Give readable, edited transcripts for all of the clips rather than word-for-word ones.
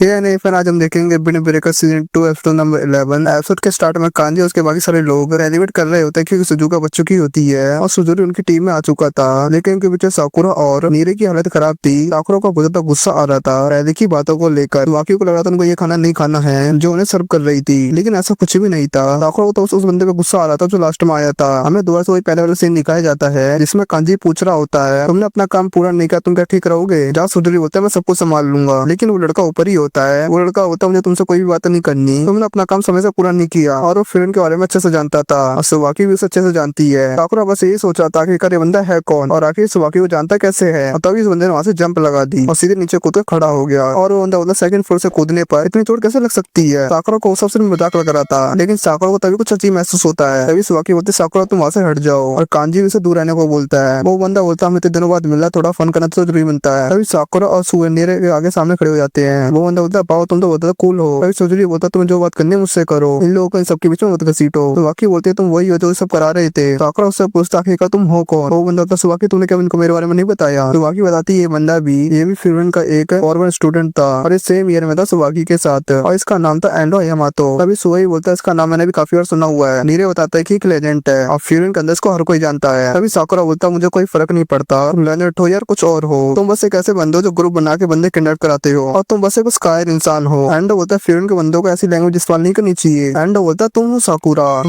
ये नहीं, फिर आज हम देखेंगे bin breaker season 2 episode number 11। Episode के स्टार्ट में कांजी और उसके बाकी सारे लोग एलिवेट कर रहे होते हैं क्योंकि सुजुका बच्चों की होती है और सुजुरी उनकी टीम में आ चुका था। लेकिन उनके पीछे साकुरा और नीरे की हालत खराब थी। साकुरा को बहुत ज्यादा गुस्सा आ रहा था पहले की बातों को लेकर। वाकई को लग रहा था उनको ये खाना नहीं खाना है जो उन्हें सर्व कर रही थी, लेकिन ऐसा कुछ भी नहीं था। साकुरा को तो उस बंदे पे गुस्सा आ रहा था जो लास्ट में आया था। हमें दोबारा से वही पहले वाला सीन दिखाया जाता है जिसमें कांजी पूछ रहा होता है तुमने अपना काम पूरा नहीं किया, तुम क्या ठीक रहोगे? जहाँ सुजुरी बोलता है मैं सबको संभाल लूंगा, लेकिन वो लड़का ऊपर ही होता है। वो लड़का होता मुझे तुमसे कोई भी बात नहीं करनी, तुमने अपना काम समय से पूरा नहीं किया। और वो फ्रेंड के बारे में अच्छे से जानता था और सुवाकी भी उसे अच्छे से जानती है। साकुरा बस यही सोच रहा था कि ये बंदा है कौन और आखिर सुवाकी को जानता कैसे है। और तभी इस बंदे ने वहां से जंप लगा दी और सीधे नीचे कूद कर खड़ा हो गया। और वो बंदा बोला सेकंड फ्लोर से कूदने पर इतनी चोट कैसे लग सकती है? साकुरा को सबसे मजाक लग रहा था, लेकिन साकुरा को तभी कुछ अजीब महसूस होता है। तभी सुवाकी बोलते साकुरा तुम वहां से हट जाओ और कांजी भी से दूर रहने को बोलता है। वो बंदा बोलता हमें इतने दिनों बाद मिला, थोड़ा फन करना तो जरूरी बनता है। तभी साकुरा और सुनेरे के आगे सामने खड़े हो जाते हैं। वो बंदा बोलता पाओ तुम तो बोलता कूल हो। तभी सुजुरी बोलता तुम जो बात करनी है मुझसे करो, इन लोगों को इन सबके बीच में मत घसीटो। तो वाकी बोलते तुम वही हो जो सब करा रहे थे। साकुरा उससे पूछता आखिर तुम हो कौन? वो बंदा बोलता वाकी तुमने क्या इनको मेरे बारे में नहीं बताया? तो वाकी बताती ये बंदा ये भी फ्यूरन का एक फॉरवर्ड स्टूडेंट था और इस सेम ईयर में था सुवाकी के साथ और इसका नाम था एंडो यामातो। तभी सुवाई बोलता है इसका नाम मैंने भी काफी बार सुना हुआ है। नीरे बताता है कि एक लेजेंड है और फ्यूरन के अंदर इसको हर कोई जानता है। तभी साकुरा बोलता मुझे कोई फर्क नहीं पड़ता, तुम लेजेंड हो यार कुछ और हो, तुम बस एक ऐसे बंदे हो जो ग्रुप बना के बंदे किडनैप कराते हो और तुम बस एक कायर इंसान हो। एंडो बोलता है फ्यूरन के बंदों को ऐसी लैंग्वेज इस्तेमाल नहीं करनी चाहिए। एंडो बोलता तुम हो साकुरा,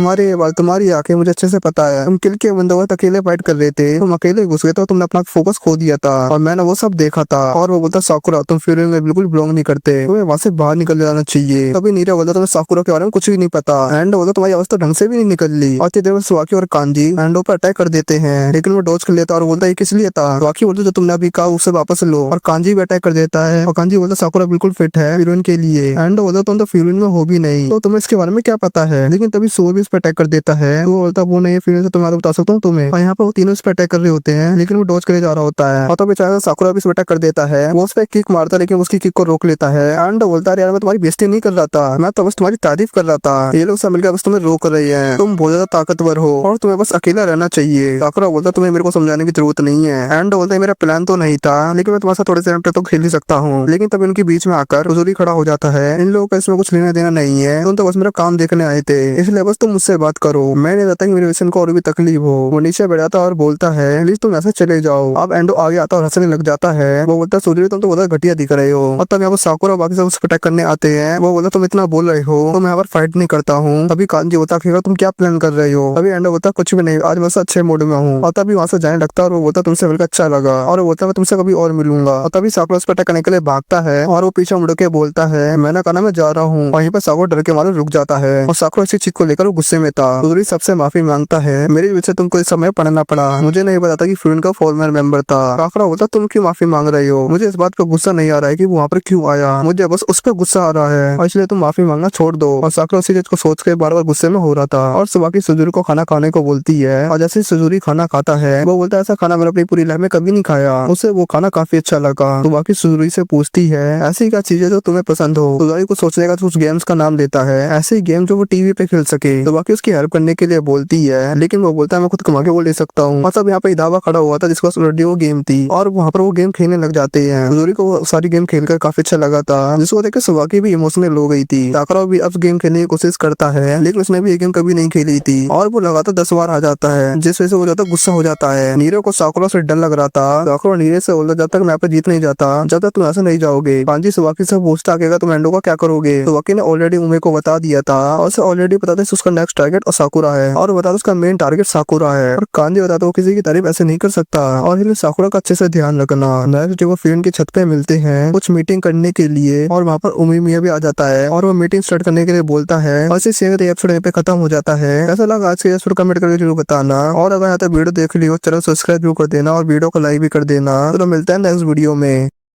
तुम्हारी आंखें मुझे अच्छे से पता है, तुम किल के बंदों के अकेले फाइट कर रहे थे, तुम अकेले घुस गए तो तुमने अपना फोकस खो दिया था और मैंने वो सब देखा था। और वो बोलता साकुरा तुम फ्यूरन में बिल्कुल बिलोंग नहीं करते, तुम्हें वहां से बाहर निकल जाना चाहिए। तभी नीरा बोलता तुम्हें साकुरा के बारे में कुछ भी नहीं पता। एंडो बोलता तुम्हारी अवस्था ढंग से भी नहीं निकल ली। और इतनी देर में सुवाकी और कांजी एंडो पर अटैक कर देते हैं, लेकिन वो डॉज कर लेता है और बोलता है किस लिए था? सुवाकी बोलता जो तुमने अभी कहा उससे वापस लो। और कांजी भी अटैक कर देता है और कांजी बोलता साकुरा बिल्कुल फिट है फ्यूरन के लिए। एंडो बोलता तुम तो फ्यूरन में हो भी नहीं तो तुम्हें इसके बारे में क्या पता है? लेकिन तभी सो भी इस पर अटैक कर देता है। वो बोलता वो नहीं फ्यूरन से तुम्हारा बता सकता हूँ तुम्हें। और यहाँ पर वो तीनों इस पर अटैक कर रहे होते हैं, लेकिन वो डॉज करे जा रहा होता है और तभी अचानक साकुरा भी इस पर अटैक कर देता है। वो उस पर किक मारता है लेकिन उसकी किक को रोक लेता है। एंडो बोलता है यार मैं तुम्हारी बेइज्जती नहीं कर रहा था, मैं तो बस तुम्हारी तारीफ कर रहा था। ये लोग सब मिलकर बस तुम्हें रोक रहे हैं, तुम बहुत ज्यादा ताकतवर हो और तुम्हें बस अकेला रहना चाहिए। साकुरा बोलता तुम्हें मेरे को समझाने की जरूरत नहीं है। एंडो बोलता है मेरा प्लान तो नहीं था, लेकिन मैं तुम्हारे साथ थोड़े से टाइम तक तो खेल ही सकता हूँ। लेकिन तभी उनके बीच में आकर सुजुरी खड़ा हो जाता है। इन लोगों का इसमें कुछ लेना देना नहीं है, तुम तो बस मेरा काम देखने आए थे, इसलिए बस तुम मुझसे बात करो। मैं नहीं चाहता कि मेरे मिशन को और भी तकलीफ हो। वो नीचे बैठ जाता और बोलता है प्लीज तुम ऐसे चले जाओ। अब एंडो आगे आता और हंसने लग जाता है। वो बोलता है सुजुरी तुम तो बहुत घटिया दिख रहे हो। और तब यहाँ पर साकुरा बाकी सब उसको अटैक करने आते हैं। वो बोलता तुम इतना बोल रहे हो तो मैं यहाँ पर फाइट नहीं करता हूँ। तभी कांजी होता तुम क्या प्लान कर रहे हो? तभी एंडो बोलता कुछ भी नहीं, आज बस अच्छे मूड में हूँ। और तभी वहां से जाने लगता है और वो बोलता तुमसे मिलकर अच्छा लगा और वो बोलता मैं तुमसे कभी और मिलूंगा। और तभी साकुरा उस पर अटैक करने के लिए भागता है और वो पीछे मुड़ के बोलता है मैंने कहा मैं जा रहा हूँ। वहीं पर साकुरा डर के मारे रुक जाता है और साकुरा इसी चीज को लेकर वो गुस्से में था। सुजुरी सबसे माफी मांगता है मेरी वजह से तुमको इस समय पढ़ना पड़ा, मुझे नहीं पता था कि फ्यूरन का फॉर्मर मेंबर था। साकुरा बोलता तुम क्यों माफी मांग रहे हो? मुझे इस बात पर गुस्सा नहीं आ रहा है कि वो वहाँ पर क्यों आया, मुझे बस उस पर गुस्सा आ रहा है और इसलिए तुम माफी मांगना छोड़ दो। और साकुरा उसी चीज को सोच के बार बार गुस्से में हो रहा था। और सुजुकी सुजुरी को खाना खाने को बोलती है और जैसे सुजुरी खाना खाता है वो बोलता है ऐसा खाना मैंने अपनी पूरी लाइफ में कभी नहीं खाया। उसे वो खाना काफी अच्छा लगा। तो बाकी सुजुरी से पूछती है ऐसी क्या चीजें जो तुम्हें पसंद हो? सुजुरी को सोचने का उस गेम्स का नाम लेता है, ऐसे ही गेम जो वो टीवी पे खेल सके। तो बाकी उसकी हेल्प करने के लिए बोलती है, लेकिन वो बोलता है मैं खुद कमा के वो ले सकता हूँ। मतलब यहाँ पे धावा खड़ा हुआ था जिसके पास ऑलरेडी वो गेम थी और वहाँ पर वो गेम खेलने लग जाते हैं। सुजुरी को वो सारी गेम खेलकर काफी अच्छा लगा था, जिसको देख के सुजुकी भी इमोशनल हो गई थी। साकुरा भी अब गेम खेलने की कोशिश करता है, लेकिन उसने भी ये गेम कभी नहीं खेली थी और वो लगातार 10 बार आ जाता है, जिस वजह से वो ज्यादा गुस्सा हो जाता है। नीरे को साकुरा से डर लग रहा था। साकुरा नीरे से बोलता जब तक मैं पे जीत नहीं जाता जब तक तुम ऐसे नहीं जाओगे। कांजी सुजुकी से पूछता आगे तुम एंडो का क्या करोगे? सुजुकी ने ऑलरेडी उमे को बता दिया था और उसे ऑलरेडी पता था उसका नेक्स्ट टारगेट और साकुरा है और बता उसका मेन टारगेट साकुरा है। और कांजी बताता वो किसी की तारीफ ऐसे नहीं कर सकता और इसलिए साकुरा का अच्छे से ध्यान रखना। नेक्स्ट डे वो फ्यूरन की छत पे मिलते हैं कुछ मीटिंग करने के लिए और वहाँ पर उमिमिया भी आ जाता है और वो मीटिंग स्टार्ट करने के लिए बोलता है। और इसी से एपिसोड पे खत्म हो जाता है। ऐसा लगा आज के एपिसोड कमेंट करके जरूर बताना और अगर यहाँ तक वीडियो देख ली हो चैनल सब्सक्राइब भी कर देना और वीडियो को लाइक भी कर देना। तो मिलता है नेक्स्ट वीडियो में।